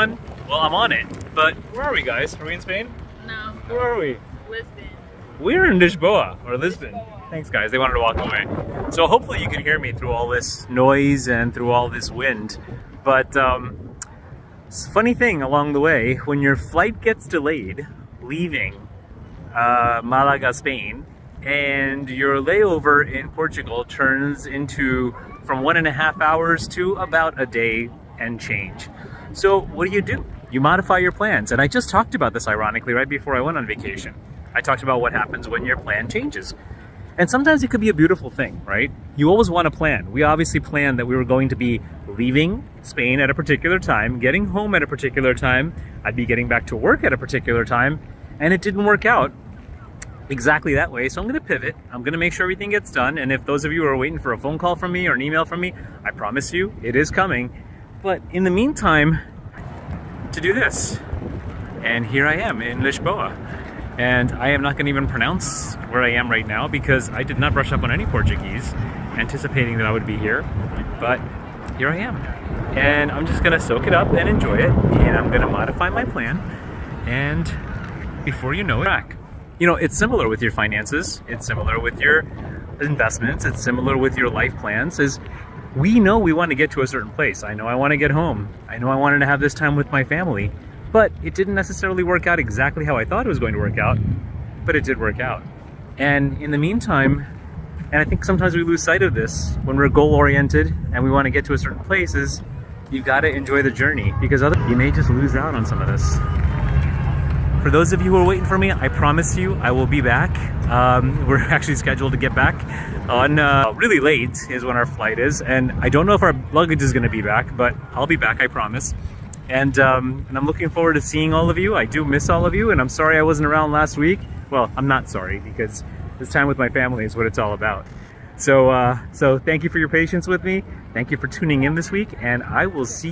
on? Well, I'm on it. But where are we, guys? Are we in Spain? No. Where are we? Lisbon. We're in Lisboa, or Lisbon. Thanks, guys. They wanted to walk away. So hopefully you can hear me through all this noise and through all this wind. But it's a funny thing along the way, when your flight gets delayed, leaving Malaga, Spain, and your layover in Portugal turns into from 1.5 hours to about a day and change. So what do? You modify your plans. And I just talked about this, ironically, right before I went on vacation. I talked about what happens when your plan changes. And sometimes it could be a beautiful thing, right? You always want to plan. We obviously planned that we were going to be leaving Spain at a particular time, getting home at a particular time, I'd be getting back to work at a particular time, and it didn't work out exactly that way. So I'm going to pivot. I'm going to make sure everything gets done. And if those of you are waiting for a phone call from me or an email from me, I promise you it is coming. But in the meantime, to do this. And here I am in Lisboa. And I am not going to even pronounce where I am right now because I did not brush up on any Portuguese, anticipating that I would be here. But here I am. And I'm just going to soak it up and enjoy it. And I'm going to modify my plan. And before you know it, back. You know, it's similar with your finances. It's similar with your investments. It's similar with your life plans. We know we want to get to a certain place. I know I want to get home. I know I wanted to have this time with my family. But it didn't necessarily work out exactly how I thought it was going to work out. But it did work out. And in the meantime, and I think sometimes we lose sight of this when we're goal-oriented and we want to get to a certain place, is you've got to enjoy the journey, because you may just lose out on some of this. For those of you who are waiting for me, I promise you I will be back. We're actually scheduled to get back on really late is when our flight is, and I don't know if our luggage is going to be back, but I'll be back, I promise. And I'm looking forward to seeing all of you. I do miss all of you, and I'm sorry I wasn't around last week. Well, I'm not sorry, because this time with my family is what it's all about. So thank you for your patience with me. Thank you for tuning in this week, and I will see you